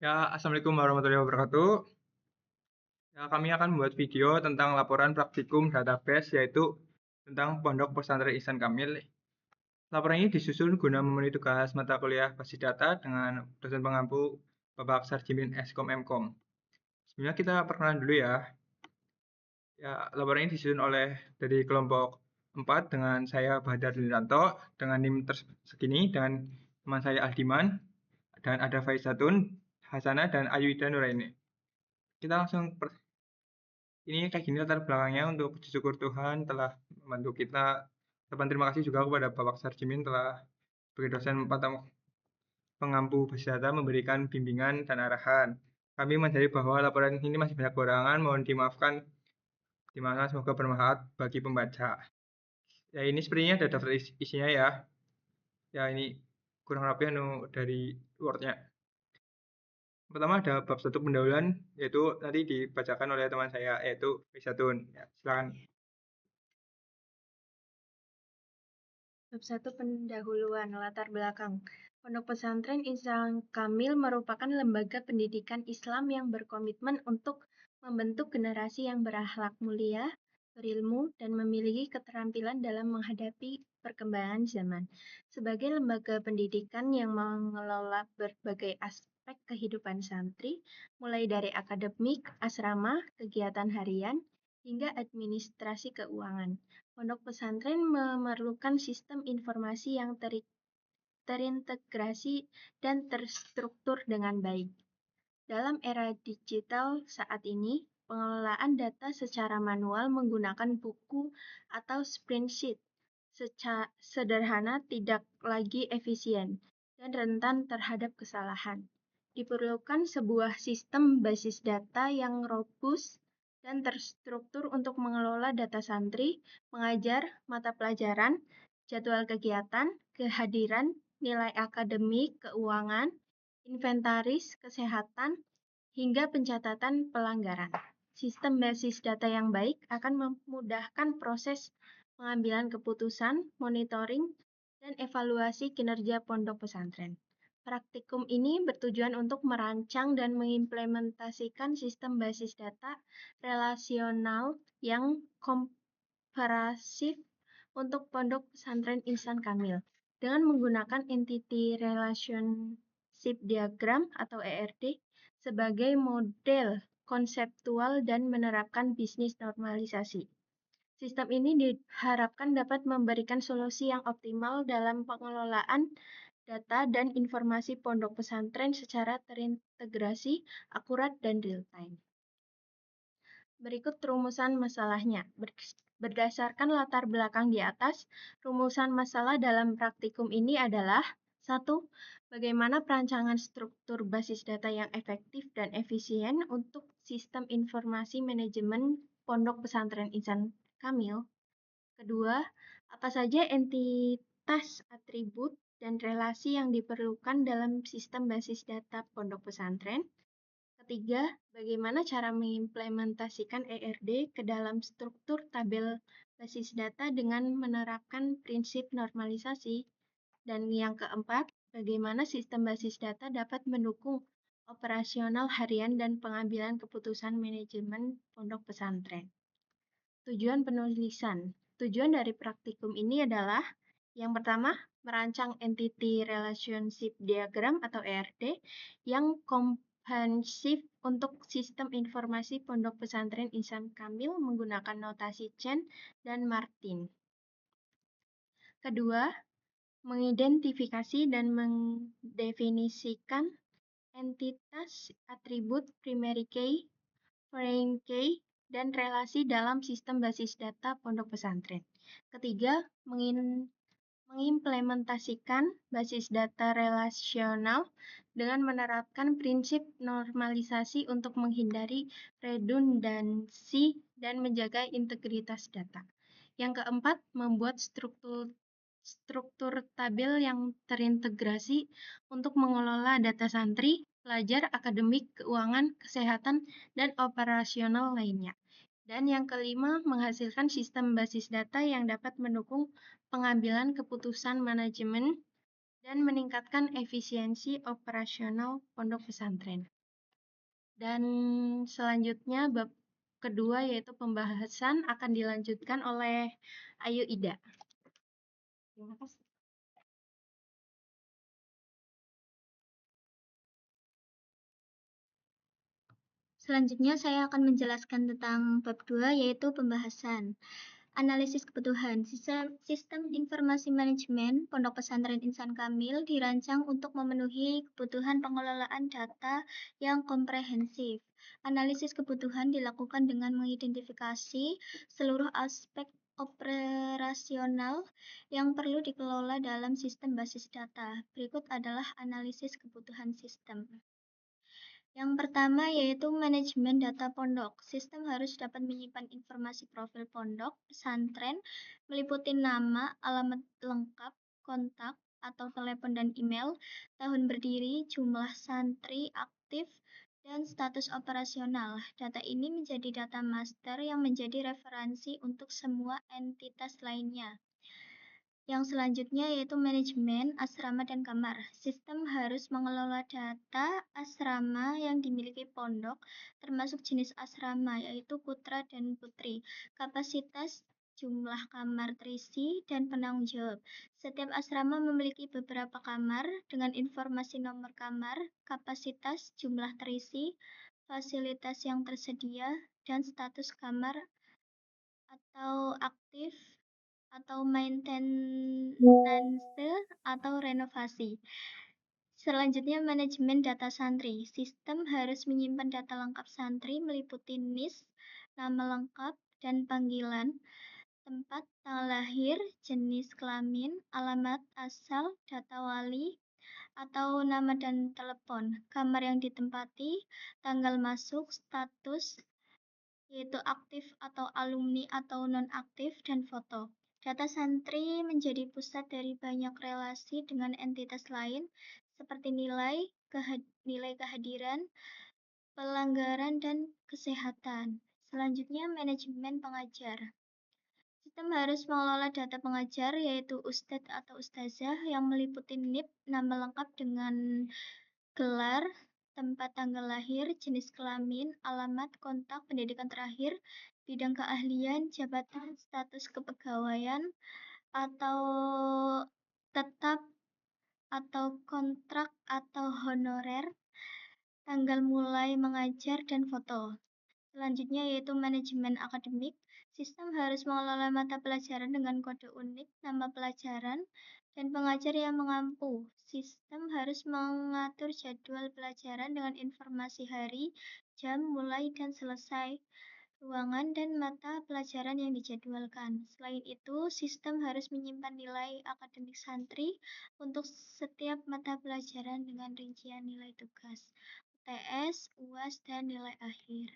Ya, Assalamualaikum warahmatullahi wabarakatuh. Ya, kami akan membuat video tentang laporan praktikum database, yaitu tentang Pondok Pesantren Ihsan Kamil. Laporan ini disusun guna memenuhi tugas mata kuliah basis data dengan dosen pengampu Bapak Sarjimin Eskom Mkom. Sebenarnya kita perkenalan dulu ya. Ya, laporan ini disusun oleh dari kelompok 4 dengan saya Bahadar Liranto dengan NIM segini dan teman saya Aldiman dan ada Faizatun, Hasana dan Ayuida Nuraini. Kita langsung ini kayak gini latar belakangnya untuk puji syukur Tuhan telah membantu kita. Ucapan terima kasih juga kepada Bapak Sarjimin telah sebagai dosen pengampu basis data memberikan bimbingan dan arahan. Kami menyadari bahwa laporan ini masih banyak kekurangan, mohon dimaafkan. Semoga bermanfaat bagi pembaca. Ya ini sepertinya ada daftar isinya ya. Ya ini kurang lebih dari Word-nya. Pertama ada bab 1 pendahuluan, yaitu nanti dibacakan oleh teman saya, yaitu Faizatun. Ya, silakan. Bab 1 Pendahuluan Latar Belakang. Pondok Pesantren Ihsan Kamil merupakan lembaga pendidikan Islam yang berkomitmen untuk membentuk generasi yang berakhlak mulia, berilmu, dan memiliki keterampilan dalam menghadapi perkembangan zaman. Sebagai lembaga pendidikan yang mengelola berbagai aspek kehidupan santri, mulai dari akademik, asrama, kegiatan harian, hingga administrasi keuangan. Pondok pesantren memerlukan sistem informasi yang terintegrasi dan terstruktur dengan baik. Dalam era digital saat ini, pengelolaan data secara manual menggunakan buku atau spreadsheet sederhana tidak lagi efisien dan rentan terhadap kesalahan. Diperlukan sebuah sistem basis data yang robust dan terstruktur untuk mengelola data santri, mengajar, mata pelajaran, jadwal kegiatan, kehadiran, nilai akademik, keuangan, inventaris, kesehatan, hingga pencatatan pelanggaran. Sistem basis data yang baik akan memudahkan proses pengambilan keputusan, monitoring, dan evaluasi kinerja pondok pesantren. Praktikum ini bertujuan untuk merancang dan mengimplementasikan sistem basis data relasional yang komprehensif untuk pondok pesantren Ihsan Kamil dengan menggunakan Entity Relationship Diagram atau ERD sebagai model konseptual dan menerapkan bisnis normalisasi. Sistem ini diharapkan dapat memberikan solusi yang optimal dalam pengelolaan data dan informasi pondok pesantren secara terintegrasi, akurat, dan real-time. Berikut rumusan masalahnya. Berdasarkan latar belakang di atas, rumusan masalah dalam praktikum ini adalah 1. Bagaimana perancangan struktur basis data yang efektif dan efisien untuk sistem informasi manajemen Pondok Pesantren Ihsan Kamil. Kedua, apa saja entitas, atribut, dan relasi yang diperlukan dalam sistem basis data Pondok Pesantren. Ketiga, bagaimana cara mengimplementasikan ERD ke dalam struktur tabel basis data dengan menerapkan prinsip normalisasi. Dan yang keempat, bagaimana sistem basis data dapat mendukung operasional harian dan pengambilan keputusan manajemen pondok pesantren. Tujuan penulisan. Tujuan dari praktikum ini adalah yang pertama, merancang Entity Relationship Diagram atau ERD yang komprehensif untuk sistem informasi Pondok Pesantren Ihsan Kamil menggunakan notasi Chen dan Martin. Kedua, mengidentifikasi dan mendefinisikan entitas, atribut, primary key, foreign key, dan relasi dalam sistem basis data pondok pesantren. Ketiga, mengimplementasikan basis data relasional dengan menerapkan prinsip normalisasi untuk menghindari redundansi dan menjaga integritas data. Yang keempat, membuat struktur tabel yang terintegrasi untuk mengelola data santri, pelajar, akademik, keuangan, kesehatan, dan operasional lainnya. Dan yang kelima, menghasilkan sistem basis data yang dapat mendukung pengambilan keputusan manajemen dan meningkatkan efisiensi operasional pondok pesantren. Dan selanjutnya bab kedua yaitu pembahasan akan dilanjutkan oleh Ayu Ida. Terima kasih. Selanjutnya saya akan menjelaskan tentang bab 2 yaitu pembahasan. Analisis kebutuhan. Sistem informasi manajemen Pondok Pesantren Insan Kamil dirancang untuk memenuhi kebutuhan pengelolaan data yang komprehensif. Analisis kebutuhan dilakukan dengan mengidentifikasi seluruh aspek operasional yang perlu dikelola dalam sistem basis data. Berikut adalah analisis kebutuhan sistem. Yang pertama yaitu manajemen data pondok. Sistem harus dapat menyimpan informasi profil pondok, pesantren, meliputi nama, alamat lengkap, kontak, atau telepon dan email, tahun berdiri, jumlah santri aktif, dan status operasional. Data ini menjadi data master yang menjadi referensi untuk semua entitas lainnya. Yang selanjutnya yaitu manajemen asrama dan kamar. Sistem harus mengelola data asrama yang dimiliki pondok, termasuk jenis asrama, yaitu putra dan putri, kapasitas, jumlah kamar terisi, dan penanggung jawab. Setiap asrama memiliki beberapa kamar dengan informasi nomor kamar, kapasitas, jumlah terisi, fasilitas yang tersedia, dan status kamar atau aktif atau maintenance atau renovasi. Selanjutnya, manajemen data santri. Sistem harus menyimpan data lengkap santri meliputi NIS, nama lengkap, dan panggilan, tempat, tanggal lahir, jenis kelamin, alamat asal, data wali, atau nama dan telepon, kamar yang ditempati, tanggal masuk, status, yaitu aktif atau alumni atau non-aktif, dan foto. Data santri menjadi pusat dari banyak relasi dengan entitas lain, seperti nilai kehadiran, pelanggaran, dan kesehatan. Selanjutnya, manajemen pengajar. Sistem harus mengelola data pengajar, yaitu ustadz atau ustazah, yang meliputi NIP, nama lengkap dengan gelar, tempat tanggal lahir, jenis kelamin, alamat, kontak, pendidikan terakhir, bidang keahlian, jabatan, status kepegawaian, atau tetap atau kontrak atau honorer, tanggal mulai mengajar, dan foto. Selanjutnya yaitu manajemen akademik. Sistem harus mengelola mata pelajaran dengan kode unik, nama pelajaran, dan pengajar yang mengampu. Sistem harus mengatur jadwal pelajaran dengan informasi hari, jam, mulai, dan selesai, ruangan, dan mata pelajaran yang dijadwalkan. Selain itu, sistem harus menyimpan nilai akademik santri untuk setiap mata pelajaran dengan rincian nilai tugas, UTS, UAS, dan nilai akhir.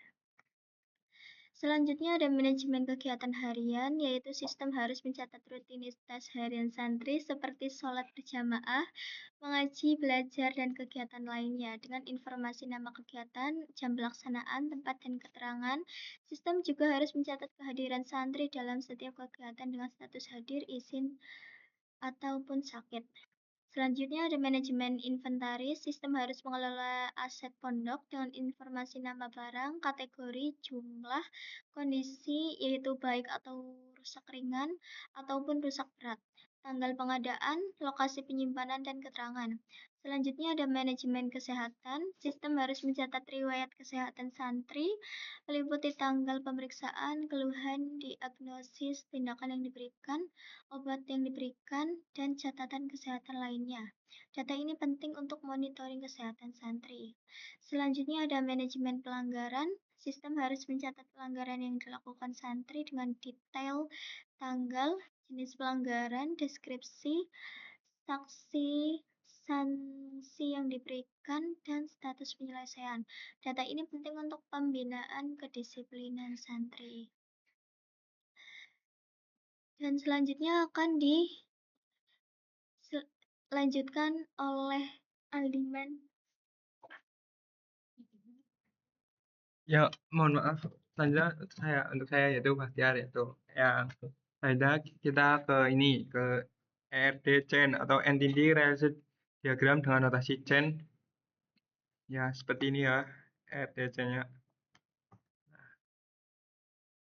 Selanjutnya ada manajemen kegiatan harian, yaitu sistem harus mencatat rutinitas harian santri seperti sholat berjamaah, mengaji, belajar, dan kegiatan lainnya. Dengan informasi nama kegiatan, jam pelaksanaan, tempat, dan keterangan, sistem juga harus mencatat kehadiran santri dalam setiap kegiatan dengan status hadir, izin, ataupun sakit. Selanjutnya ada manajemen inventaris. Sistem harus mengelola aset pondok dengan informasi nama barang, kategori, jumlah, kondisi, yaitu baik atau rusak ringan ataupun rusak berat, tanggal pengadaan, lokasi penyimpanan, dan keterangan. Selanjutnya ada manajemen kesehatan. Sistem harus mencatat riwayat kesehatan santri, meliputi tanggal pemeriksaan, keluhan, diagnosis, tindakan yang diberikan, obat yang diberikan, dan catatan kesehatan lainnya. Data ini penting untuk monitoring kesehatan santri. Selanjutnya ada manajemen pelanggaran. Sistem harus mencatat pelanggaran yang dilakukan santri dengan detail, tanggal, jenis pelanggaran, deskripsi, saksi, sanksi yang diberikan, dan status penyelesaian. Data ini penting untuk pembinaan kedisiplinan santri. Dan selanjutnya akan dilanjutkan oleh Aldiman. Ya, mohon maaf. Selanjutnya untuk saya yaitu Bahtiar yaitu yang selanjutnya kita ke ERD chain atau Entity Relationship Diagram dengan notasi chain. Ya, seperti ini ya. RDC-nya.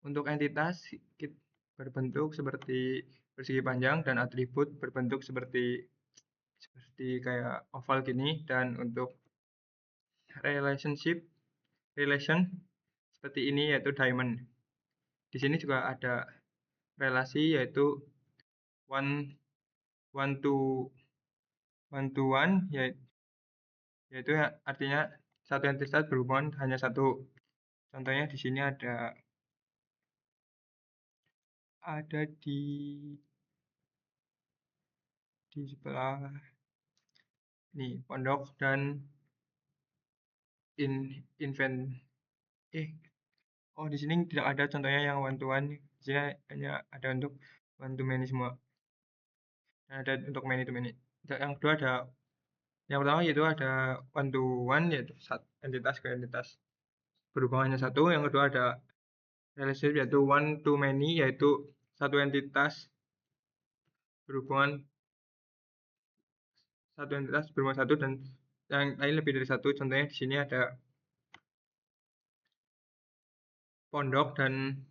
Untuk entitas berbentuk seperti persegi panjang dan atribut berbentuk seperti kayak oval gini, dan untuk relation seperti ini yaitu diamond. Di sini juga ada relasi yaitu one to one, yaitu artinya satu entitas berhubungan hanya satu. Contohnya di sini ada di sebelah ini pondok dan invent di sini tidak ada contohnya yang one to one. Di sini hanya ada untuk one to many semua. Dan ada untuk many to many. Yang kedua yang pertama yaitu ada one to one, yaitu entitas ke entitas berhubungan hanya satu. Yang kedua ada relationship yaitu one to many, yaitu satu entitas berhubungan satu dan yang lain lebih dari satu. Contohnya di sini ada pondok dan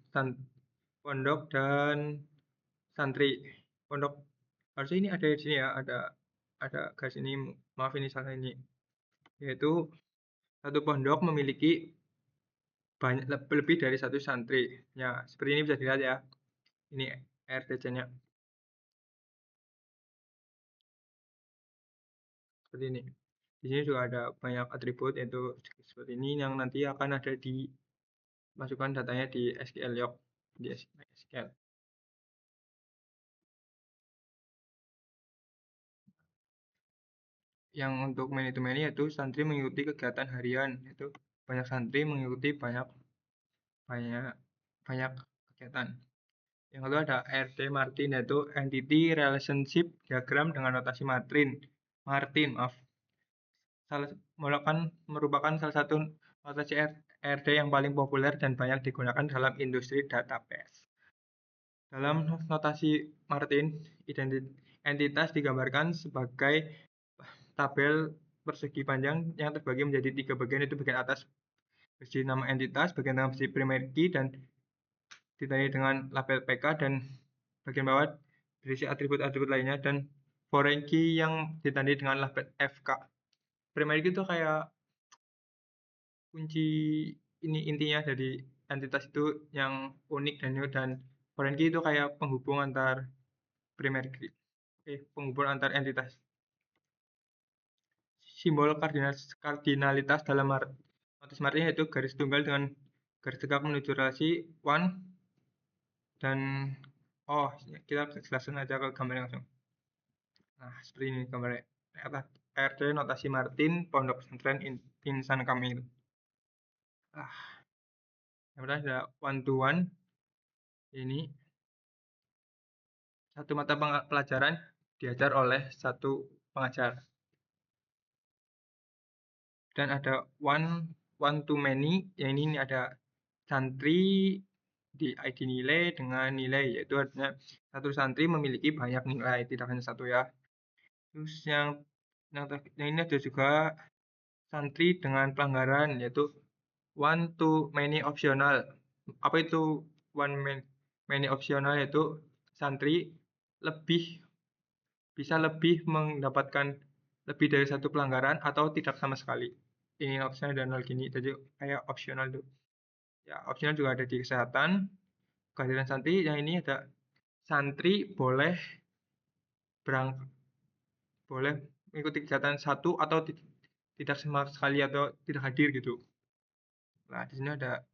santri. Pondok harusnya ini ada di sini ya, ada garis ini, maaf ini salah ini, yaitu satu pondok memiliki lebih dari satu santri. Ya, seperti ini bisa dilihat ya. Ini RTC-nya. Seperti ini. Di sini juga ada banyak atribut, yaitu seperti ini yang nanti akan ada di masukkan datanya di SQL Log, di SQL. Yang untuk many to many yaitu santri mengikuti kegiatan harian, yaitu banyak santri mengikuti banyak kegiatan. Yang kedua ada RD Martin, yaitu Entity Relationship Diagram dengan notasi Martin, maaf. Merupakan salah satu notasi RD yang paling populer dan banyak digunakan dalam industri database. Dalam notasi Martin, entitas digambarkan sebagai tabel persegi panjang yang terbagi menjadi 3 bagian, yaitu bagian atas berisi nama entitas, bagian tengah berisi primary key dan ditandai dengan label PK, dan bagian bawah berisi atribut-atribut lainnya, dan foreign key yang ditandai dengan label FK. Primary key itu kayak kunci intinya dari entitas itu yang unik dan new, dan foreign key itu kayak penghubung antar primary key, penghubung antar entitas. Simbol kardinalitas dalam notis Martin yaitu garis tunggal dengan garis tegak menuju relasi one, dan kita jelaskan aja ke gambarnya langsung. Nah, seperti ini gambarnya. RT notasi Martin Pondok Pesantren Insan Kamil. Yang pertama ada one to one. Ini satu mata pelajaran diajar oleh satu pengajar. Dan ada one to many, yang ini ada santri di ID nilai dengan nilai, yaitu artinya satu santri memiliki banyak nilai, tidak hanya satu ya. Terus yang ini ada juga santri dengan pelanggaran, yaitu one to many optional. Apa itu one many optional? Yaitu santri bisa lebih mendapatkan lebih dari satu pelanggaran atau tidak sama sekali. Ini optional dan nol gini, jadi kayak optional tuh. Ya, optional juga ada di kesehatan, kehadiran santri. Yang ini ada santri boleh mengikuti kegiatan satu atau tidak sama sekali atau tidak hadir gitu. Nah, di sini ada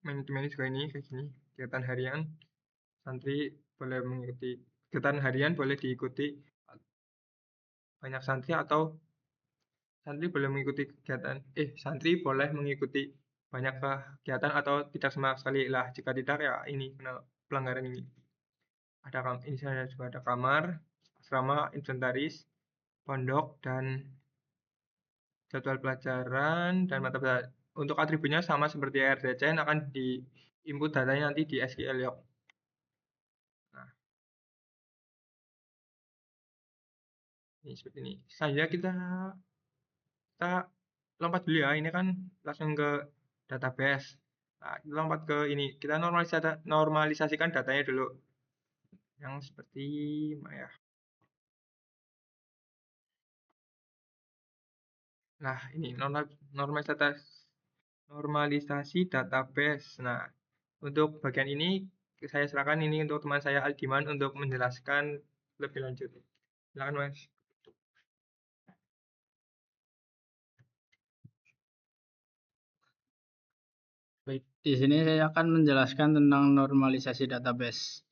manajemen juga ini kayak gini, kegiatan harian. Santri boleh mengikuti kegiatan harian, boleh diikuti banyak santri, atau santri boleh mengikuti banyak kegiatan atau tidak sama sekali. Lah, jika tidak ya ini kena pelanggaran ini. Ini juga ada kamar, asrama, inventaris, pondok, dan jadwal pelajaran dan mata pelajaran. Untuk atributnya sama seperti RDCN, akan di input datanya nanti di SQL Log. Nah, ini seperti ini. Selanjutnya kita lompat dulu ya, ini kan langsung ke database. Nah, lompat ke ini, kita normalisasikan datanya dulu. Yang seperti ya. Nah, ini normalisasi database. Nah, untuk bagian ini saya serahkan ini untuk teman saya Aldiman untuk menjelaskan lebih lanjut. Silakan, Mas. Baik, di sini saya akan menjelaskan tentang normalisasi database.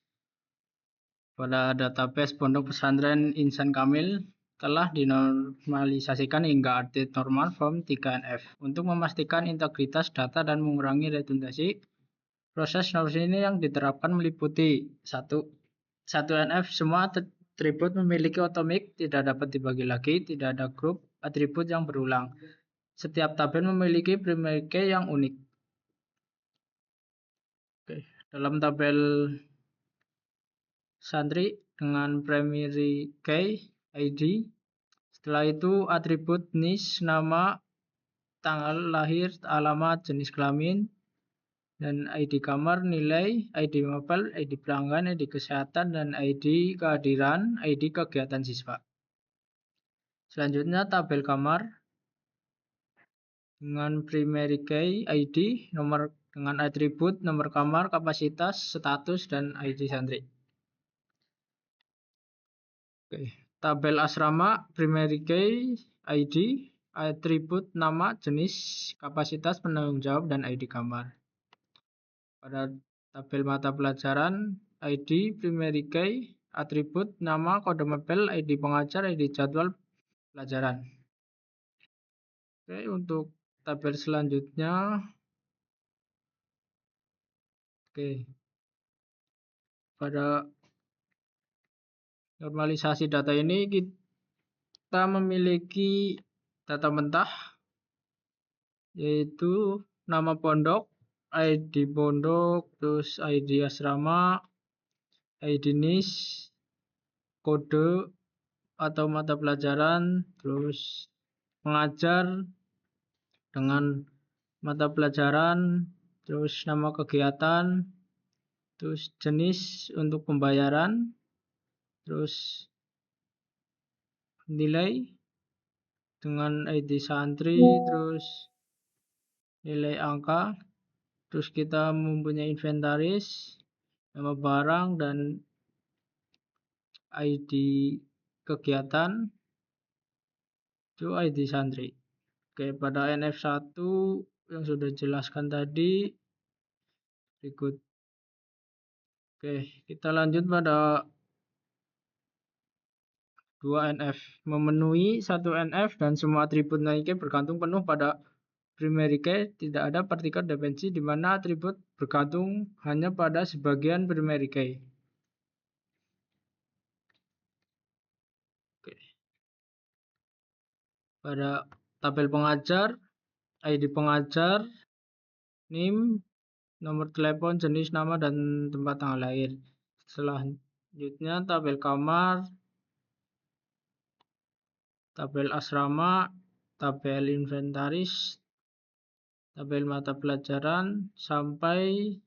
Pada database Pondok Pesantren Insan Kamil telah dinormalisasikan hingga update normal form 3NF untuk memastikan integritas data dan mengurangi redundansi. Proses normalisasi ini yang diterapkan meliputi 1NF semua atribut memiliki otomik, tidak dapat dibagi lagi, tidak ada grup atribut yang berulang. Setiap tabel memiliki primary key yang unik. Oke, dalam tabel santri dengan primary key ID. Setelah itu atribut NIS, nama, tanggal lahir, alamat, jenis kelamin, dan ID kamar, nilai, ID mapel, ID pelanggan, ID kesehatan, dan ID kehadiran, ID kegiatan siswa. Selanjutnya tabel kamar dengan primary key ID, nomor dengan atribut nomor kamar, kapasitas, status, dan ID santri. Oke. Tabel asrama primary key ID, atribut nama, jenis, kapasitas penanggung jawab, dan ID kamar. Pada tabel mata pelajaran ID primary key, atribut nama, kode mapel, ID pengajar, ID jadwal pelajaran. Oke, untuk tabel selanjutnya. Oke. Pada normalisasi data ini kita memiliki data mentah yaitu nama pondok, ID pondok, terus ID asrama, ID NIS, kode atau mata pelajaran, terus pengajar dengan mata pelajaran, terus nama kegiatan, terus jenis untuk pembayaran, terus nilai dengan ID santri, terus nilai angka, terus kita mempunyai inventaris, nama barang, dan ID kegiatan, itu ID santri. Oke, pada NF1 yang sudah jelaskan tadi, berikut. Oke, kita lanjut pada 2NF. Memenuhi 1NF dan semua atribut naik bergantung penuh pada primary key, tidak ada partikel dependensi di mana atribut bergantung hanya pada sebagian primary key. Oke. Pada tabel pengajar, ID pengajar, NIM, nomor telepon, jenis, nama, dan tempat tanggal lahir. Selanjutnya tabel kamar, tabel asrama, tabel inventaris, tabel mata pelajaran, sampai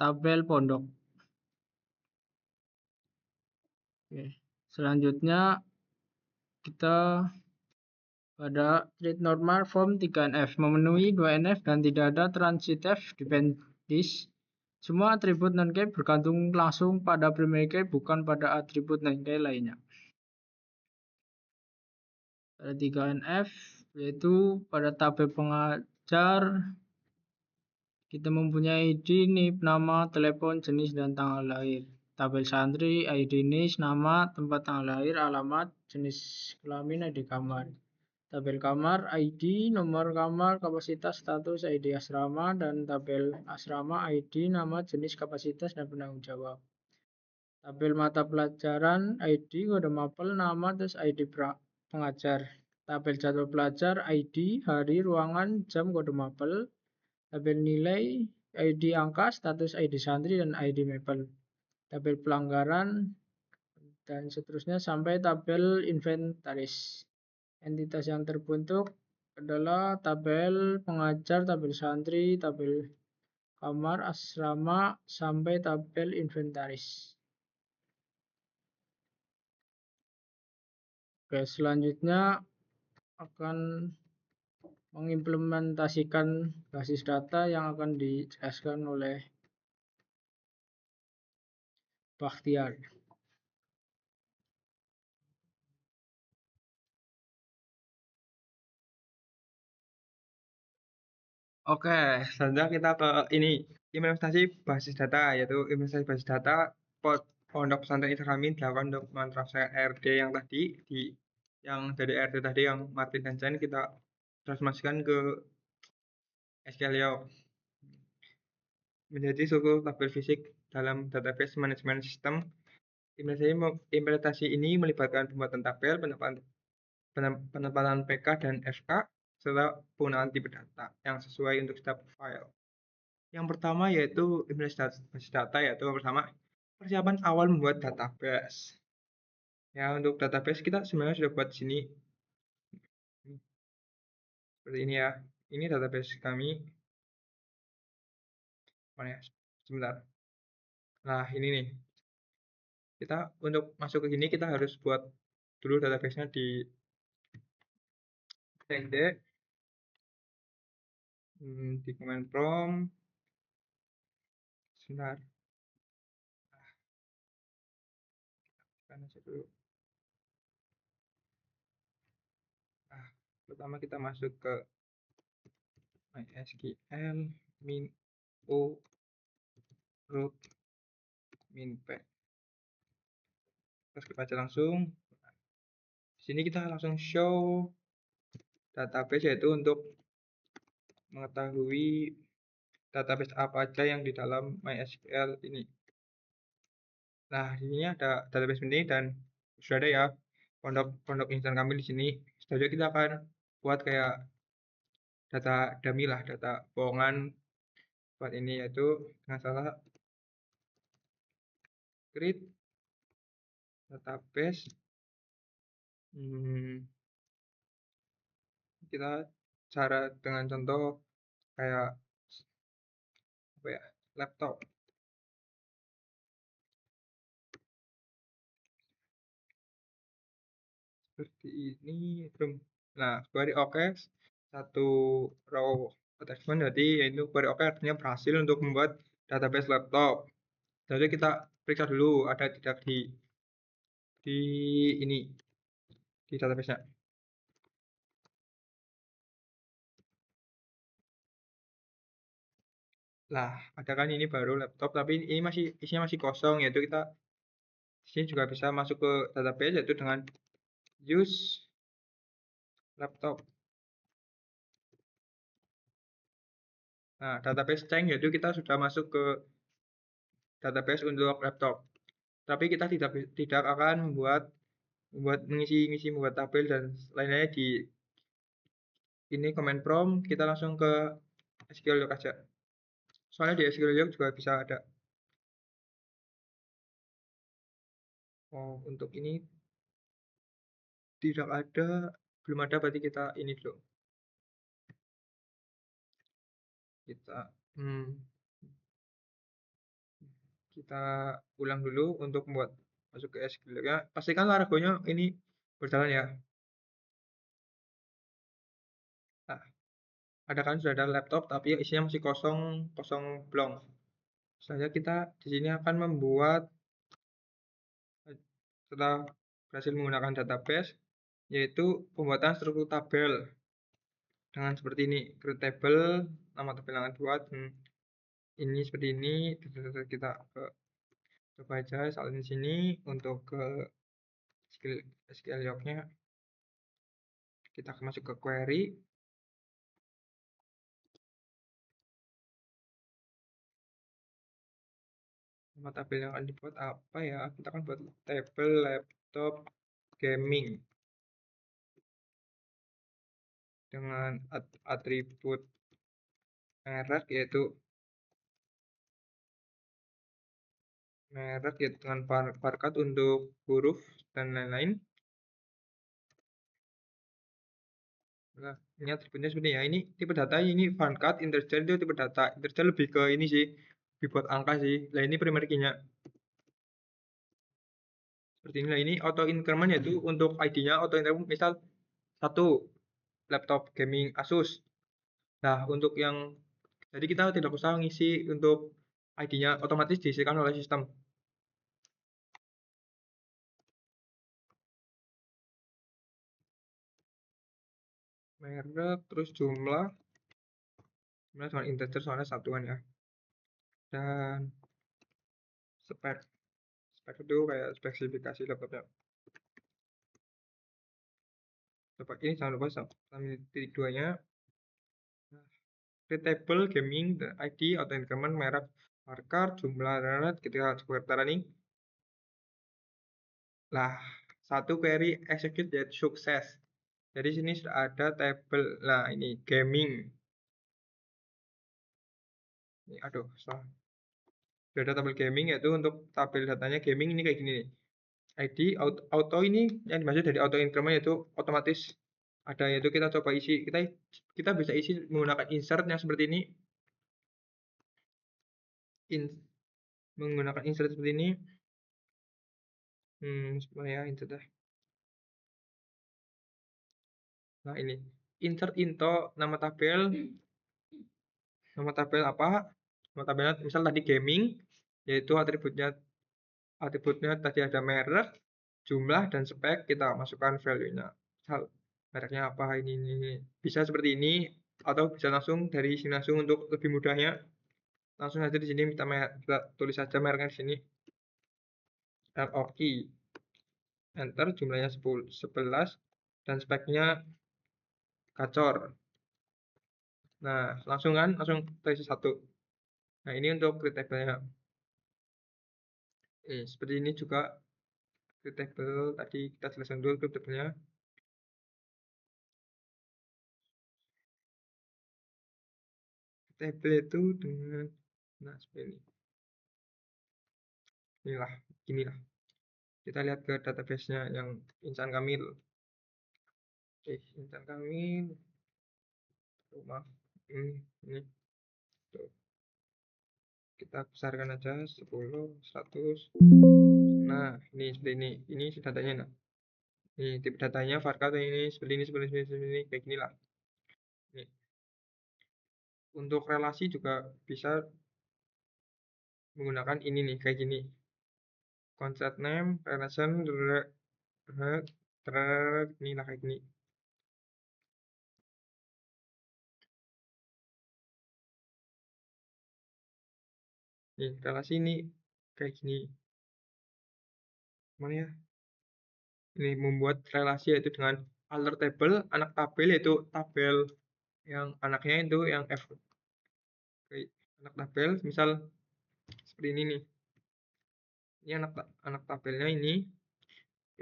tabel pondok. Oke. Selanjutnya kita pada read normal form 3NF, memenuhi 2NF dan tidak ada transitive dependencies. Semua atribut non-key bergantung langsung pada primary key, bukan pada atribut non-key lainnya. Pada 3NF, yaitu pada tabel pengajar, kita mempunyai ID, NIP, nama, telepon, jenis, dan tanggal lahir. Tabel santri, ID NIS, nama, tempat tanggal lahir, alamat, jenis kelamin, ID kamar. Tabel kamar, ID, nomor kamar, kapasitas, status, ID asrama, dan tabel asrama, ID, nama, jenis, kapasitas, dan penanggung jawab. Tabel mata pelajaran, ID, kode mapel, nama, terus ID pengajar. Tabel jadwal pelajar, ID, hari, ruangan, jam, kode mapel. Tabel nilai, ID angka, status ID santri, dan ID mapel. Tabel pelanggaran, dan seterusnya sampai tabel inventaris. Entitas yang terbentuk adalah tabel pengajar, tabel santri, tabel kamar, asrama, sampai tabel inventaris. Oke, selanjutnya akan mengimplementasikan basis data yang akan dijelaskan oleh Bakhtiar. Oke, selanjutnya kita ke ini implementasi basis data, yaitu implementasi basis data pondok pesantren Isa kami dilakukan untuk mentransfer RD yang tadi yang dari RD tadi yang Martin dan Chen kita transformasikan ke SQLiok menjadi suku tabel fisik dalam database manajemen sistem. Implementasi ini melibatkan pembuatan tabel, penempatan PK dan FK, serta penggunaan tipe data yang sesuai untuk setiap file. Yang pertama yaitu implementasi basis data, yaitu pertama persiapan awal membuat database. Ya, untuk database kita sebenarnya sudah buat di sini. Seperti ini ya. Ini database kami. Mana ya? Sebentar. Nah, ini nih. Kita untuk masuk ke sini kita harus buat dulu database-nya di cd di command prompt. Sebentar. Karena dulu. Nah, pertama kita masuk ke MySQL min o root min p. Terus kita baca langsung. Di sini kita langsung show database, yaitu untuk mengetahui database apa aja yang di dalam MySQL ini. Nah, di sini ada database ini dan sudah ada ya pondok instan kami di sini. Selanjutnya kita akan buat kayak data dummy lah, data bohongan buat ini, yaitu dengan salah create database. Kita cara dengan contoh kayak apa ya, laptop. Seperti ini. Nah, query oke, satu row attachment, jadi yaitu query oke artinya berhasil untuk membuat database laptop. Jadi kita periksa dulu ada tidak di ini di database-nya. Lah, ada kan ini baru laptop, tapi ini masih isinya masih kosong, yaitu kita di sini juga bisa masuk ke database, yaitu dengan use laptop. Nah, database change, yaitu kita sudah masuk ke database untuk laptop. Tapi kita tidak akan membuat membuat tabel dan lain-lainnya di ini command prompt. Kita langsung ke SQLiok aja. Soalnya di SQLiok juga bisa ada. Oh, untuk ini tidak ada, belum ada, berarti kita ini dulu. Kita ulang dulu untuk membuat masuk ke SQL ya. Pastikan Laragonya ini berjalan ya. Nah, ada kan sudah ada laptop tapi isinya masih kosong blong. Selanjutnya kita di sini akan membuat, setelah berhasil menggunakan database, yaitu pembuatan struktur tabel dengan seperti ini. Create table, nama tabel yang akan buat ini seperti ini. Kita coba aja salin di sini untuk ke SQLiok-nya. Kita akan masuk ke query. Nama tabel yang akan dibuat apa ya? Kita akan buat tabel laptop gaming dengan atribut merek, yaitu dengan barcode untuk huruf dan lain-lain. Nah, Ini atributnya seperti ya. Ini tipe data ini Vancat, integer itu tipe data. Integer lebih ke ini sih, lebih buat angka sih. Nah ini primary key-nya. Seperti inilah ini auto increment yaitu untuk ID-nya auto increment misal 1 laptop gaming Asus. Nah, untuk yang jadi kita tidak usah ngisi untuk ID-nya otomatis diisikan oleh sistem. Merek terus jumlah dengan integer soalnya satuan ya. Dan spek. Spek itu kayak spesifikasi laptopnya. Coba ini jangan lupa sambil titik 2-nya. Readable gaming ID auto increment merek marker jumlah ketika sebentar ini lah satu query execute yaitu sukses. Jadi sini sudah ada tabel. Nah ini gaming. Ini aduh salah. Sudah ada tabel gaming yaitu untuk tabel datanya gaming ini kayak gini nih. ID auto ini yang dimaksud dari auto increment yaitu otomatis ada, yaitu kita coba isi, kita bisa isi menggunakan insert yang seperti ini. Menggunakan insert seperti ini. Supaya insert dah. Nah ini insert into nama tabel apa, nama tabelnya misal tadi gaming, yaitu atributnya tadi ada merek, jumlah, dan spek. Kita masukkan value-nya, misal mereknya apa, ini bisa seperti ini atau bisa langsung dari sini langsung. Untuk lebih mudahnya langsung aja di sini kita tulis saja mereknya di sini LOI, enter, jumlahnya 11 dan speknya gacor. Nah langsung tesis 1. Nah ini untuk readable-nya. Seperti ini juga readable, tadi kita jelaskan dulu readable-nya. Readable itu dengan seperti ini. Inilah. Kita lihat ke database-nya yang Insan Kamil. Insan Kamil rumah ini. Tuh. Kita besarkan aja 10, 100. Nah, ini seperti ini. Ini datanya. Nah. Ini tipe datanya Varka ini seperti ini kayak ginilah. Ini. Untuk relasi juga bisa menggunakan ini nih kayak gini. Concept name, relation, inilah kayak gini. Nih, relasi ini kayak gini. Mana ya? Ini membuat relasi yaitu dengan alter table, anak tabel yaitu tabel yang anaknya itu yang F. Anak tabel misal seperti ini nih. Ini anak tabelnya ini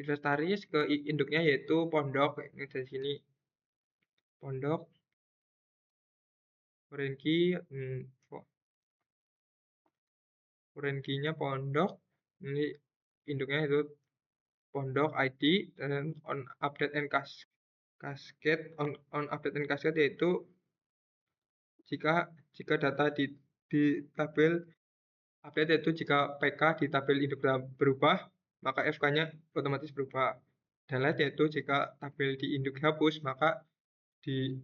inventaris ke induknya yaitu pondok. Ini dari sini pondok, foreign key-nya pondok. Ini induknya itu pondok ID, dan on update and cascade yaitu jika data di tabel update, yaitu jika PK di tabel induk berubah maka FK-nya otomatis berubah. Delete yaitu jika tabel di induk dihapus maka di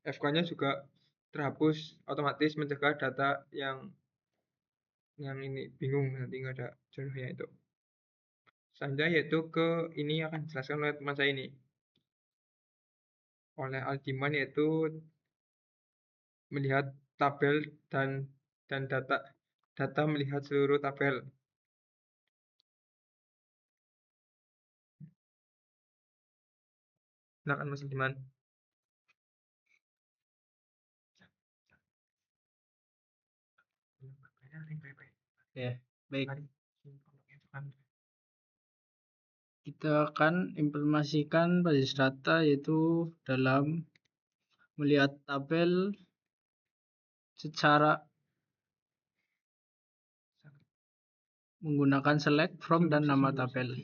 FK-nya juga terhapus otomatis, mencegah data yang ini bingung nanti nggak ada jodohnya itu. Selanjutnya yaitu ke ini akan dijelaskan oleh teman saya ini, oleh Aldiman, yaitu melihat tabel dan data melihat seluruh tabel. Silakan Mas Aldiman. Ya, baik. Kita akan implementasikan basis data yaitu dalam melihat tabel secara menggunakan select from dan nama tabel.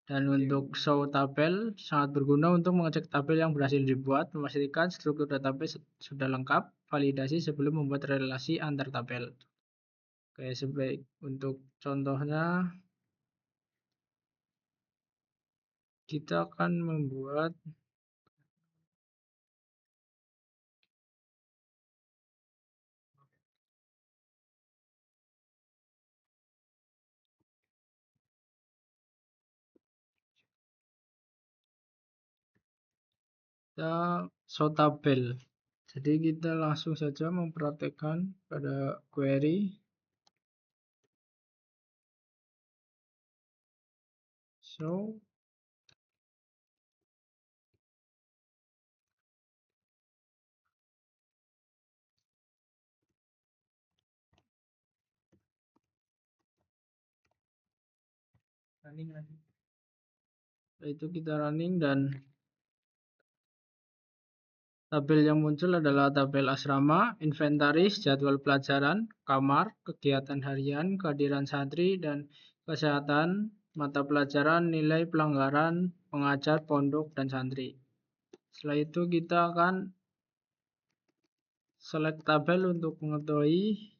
Dan untuk show tabel sangat berguna untuk mengecek tabel yang berhasil dibuat, memastikan struktur database sudah lengkap, validasi sebelum membuat relasi antar tabel. Oke, sebaik untuk contohnya kita akan membuat show tabel. Jadi kita langsung saja mempraktekkan pada query show running lagi. Setelah itu kita running dan tabel yang muncul adalah tabel asrama, inventaris, jadwal pelajaran, kamar, kegiatan harian, kehadiran santri, dan kesehatan, mata pelajaran, nilai pelanggaran, pengajar, pondok, dan santri. Setelah itu kita akan select tabel untuk mengetahui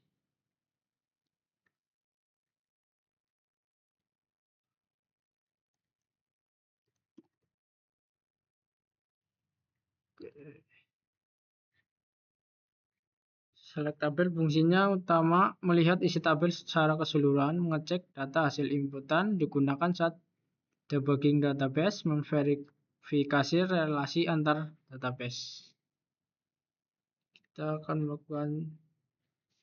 select tabel fungsinya utama melihat isi tabel secara keseluruhan, mengecek data hasil inputan, digunakan saat debugging database, memverifikasi relasi antar database. Kita akan melakukan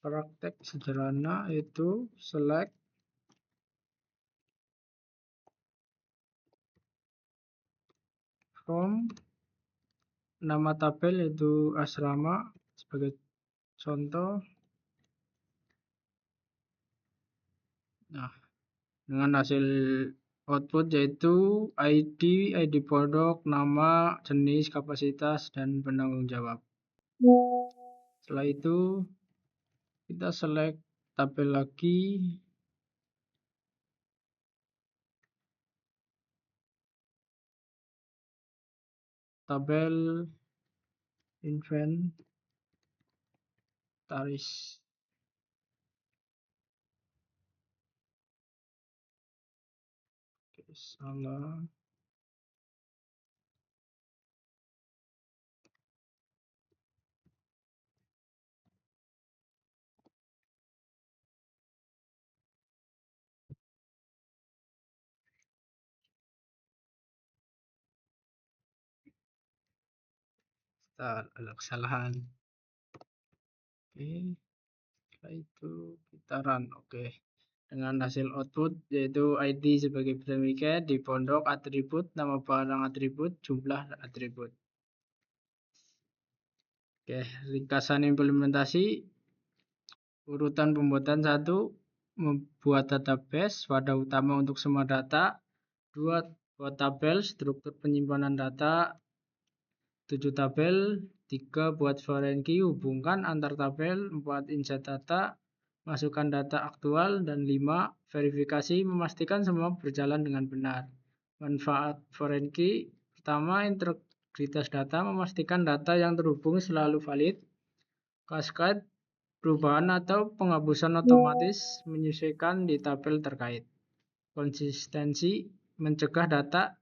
praktek sederhana yaitu select from nama tabel yaitu asrama sebagai contoh. Nah, dengan hasil output yaitu ID pondok, nama, jenis, kapasitas, dan penanggung jawab. Setelah itu kita select tabel lagi, tabel inventaris. Oke, salah. Ada kesalahan. Oke, setelah itu kita run. Oke, dengan hasil output yaitu ID sebagai predikat, di pondok atribut, nama barang atribut, jumlah atribut. Oke, ringkasan implementasi. Urutan pembuatan 1, membuat database, wadah utama untuk semua data. 2, buat tabel, struktur penyimpanan data. 7 tabel. 3, buat foreign key, hubungkan antar tabel. 4, insert data, masukkan data aktual. Dan 5, verifikasi, memastikan semua berjalan dengan benar. Manfaat foreign key. Pertama, integritas data, memastikan data yang terhubung selalu valid. Cascade, perubahan atau penghapusan otomatis menyesuaikan di tabel terkait. Konsistensi, mencegah data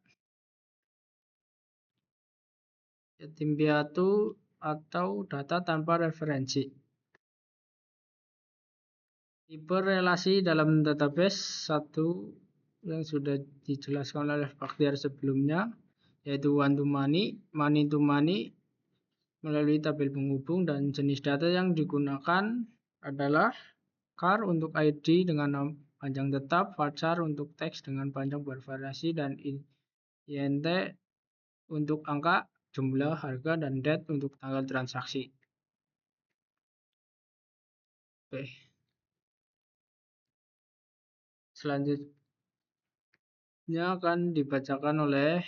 yatim piatu atau data tanpa referensi. Tipe relasi dalam database 1 yang sudah dijelaskan oleh Baktiar sebelumnya, yaitu one to many, money to money, melalui tabel penghubung, dan jenis data yang digunakan adalah char untuk ID dengan panjang tetap, varchar untuk teks dengan panjang bervariasi, dan int untuk angka, jumlah, harga, dan date untuk tanggal transaksi. Oke. Selanjutnya akan dibacakan oleh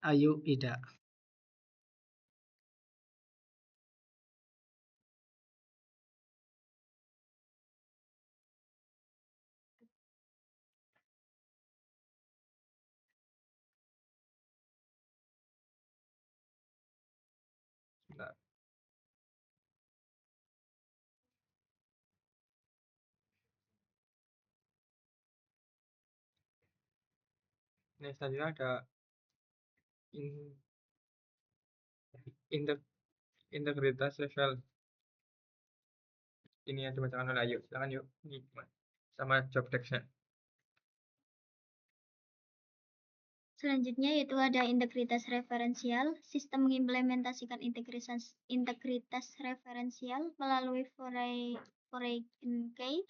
Ayu Ida. Bentar. Ini selanjutnya ada integritas level. Ini yang dibacakan oleh Ayu. Silakan yuk. Ini sama job text-nya. Selanjutnya yaitu ada integritas referensial. Sistem mengimplementasikan integritas referensial melalui foreign key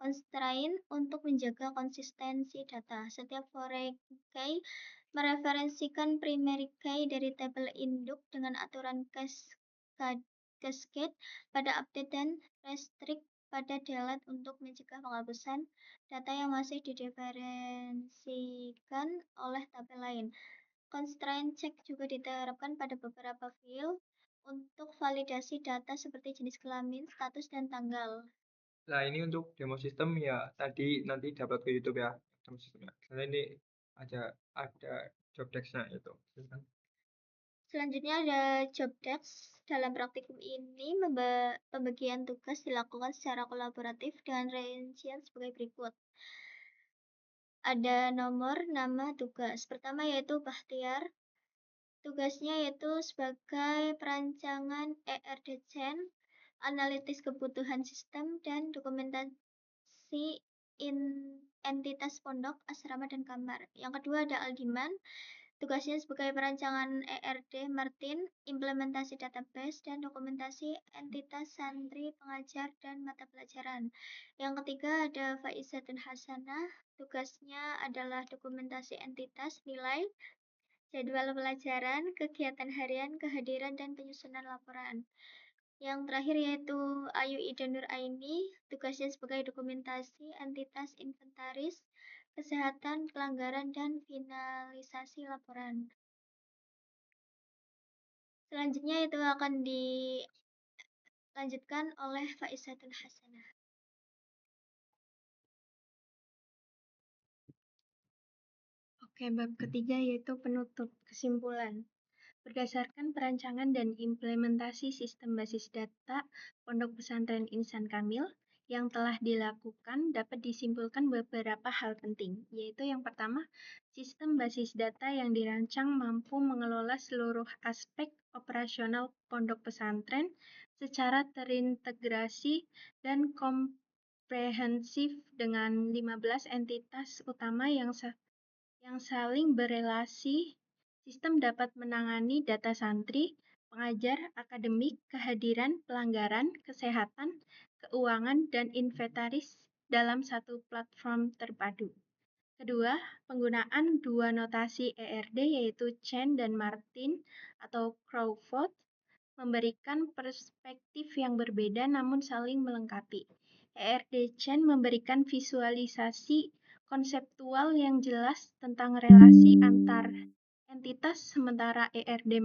constraint untuk menjaga konsistensi data. Setiap foreign key mereferensikan primary key dari tabel induk dengan aturan cascade pada update dan restrict pada delete untuk mencegah penghapusan data yang masih direferensikan oleh tabel lain. Constraint check juga diterapkan pada beberapa field untuk validasi data seperti jenis kelamin, status, dan tanggal. Nah, ini untuk demo sistem ya tadi nanti dapat ke YouTube ya demo sistemnya. Karena ini ada job text-nya itu. Selanjutnya ada job desk. Dalam praktikum ini, pembagian tugas dilakukan secara kolaboratif dengan rincian sebagai berikut. Ada nomor, nama, tugas. Pertama yaitu Bahtiar. Tugasnya yaitu sebagai perancangan ERD-Chain, analitis kebutuhan sistem, dan dokumentasi entitas pondok, asrama, dan kamar. Yang kedua ada Aldiman. Tugasnya sebagai perancangan ERD Martin, implementasi database, dan dokumentasi entitas santri, pengajar, dan mata pelajaran. Yang ketiga ada Faiza dan Hasanah. Tugasnya adalah dokumentasi entitas, nilai, jadwal pelajaran, kegiatan harian, kehadiran, dan penyusunan laporan. Yang terakhir yaitu Ayu Ida Nur Aini. Tugasnya sebagai dokumentasi entitas inventaris, kesehatan, pelanggaran, dan finalisasi laporan. Selanjutnya itu akan dilanjutkan oleh Faizatul Hasanah. Oke, bab ketiga yaitu penutup kesimpulan. Berdasarkan perancangan dan implementasi sistem basis data Pondok Pesantren Insan Kamil yang telah dilakukan dapat disimpulkan beberapa hal penting, yaitu yang pertama, sistem basis data yang dirancang mampu mengelola seluruh aspek operasional pondok pesantren secara terintegrasi dan komprehensif dengan 15 entitas utama yang saling berelasi. Sistem dapat menangani data santri, pengajar, akademik, kehadiran, pelanggaran, kesehatan, keuangan, dan inventaris dalam satu platform terpadu. Kedua, penggunaan dua notasi ERD yaitu Chen dan Martin atau Crawford memberikan perspektif yang berbeda namun saling melengkapi. ERD Chen memberikan visualisasi konseptual yang jelas tentang relasi antar entitas, sementara ERD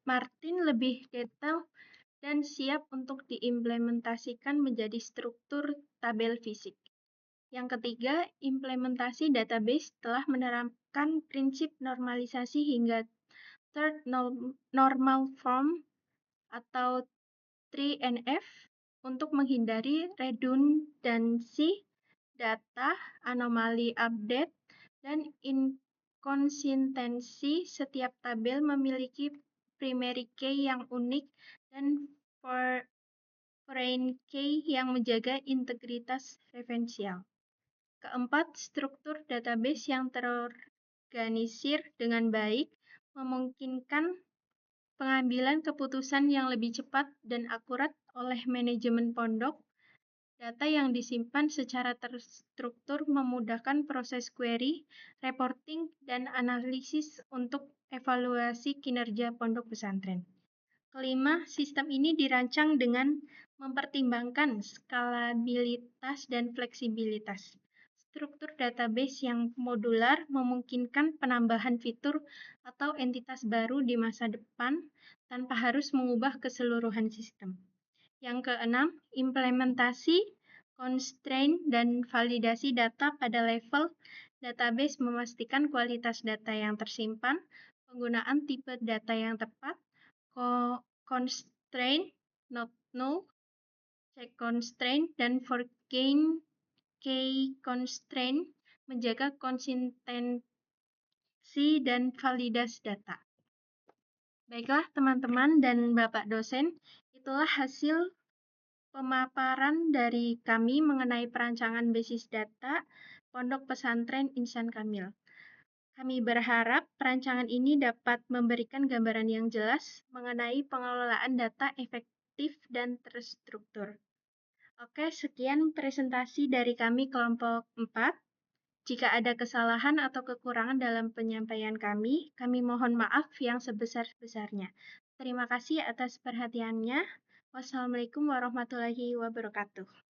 Martin lebih detail dan siap untuk diimplementasikan menjadi struktur tabel fisik. Yang ketiga, implementasi database telah menerapkan prinsip normalisasi hingga third normal form atau 3NF untuk menghindari redundansi data, anomali update, dan inkonsistensi. Setiap tabel memiliki primary key yang unik dan foreign key yang menjaga integritas referensial. Keempat, struktur database yang terorganisir dengan baik memungkinkan pengambilan keputusan yang lebih cepat dan akurat oleh manajemen pondok. Data yang disimpan secara terstruktur memudahkan proses query, reporting, dan analisis untuk evaluasi kinerja pondok pesantren. Kelima, sistem ini dirancang dengan mempertimbangkan skalabilitas dan fleksibilitas. Struktur database yang modular memungkinkan penambahan fitur atau entitas baru di masa depan tanpa harus mengubah keseluruhan sistem. Yang keenam, implementasi, constraint, dan validasi data pada level Database memastikan kualitas data yang tersimpan, penggunaan tipe data yang tepat, constraint, not null, check constraint, dan forgain key constraint, menjaga konsistensi dan validas data. Baiklah teman-teman dan Bapak dosen, itulah hasil pemaparan dari kami mengenai perancangan basis data Pondok Pesantren Insan Kamil. Kami berharap perancangan ini dapat memberikan gambaran yang jelas mengenai pengelolaan data efektif dan terstruktur. Oke, sekian presentasi dari kami kelompok 4. Jika ada kesalahan atau kekurangan dalam penyampaian kami mohon maaf yang sebesar-besarnya. Terima kasih atas perhatiannya. Wassalamualaikum warahmatullahi wabarakatuh.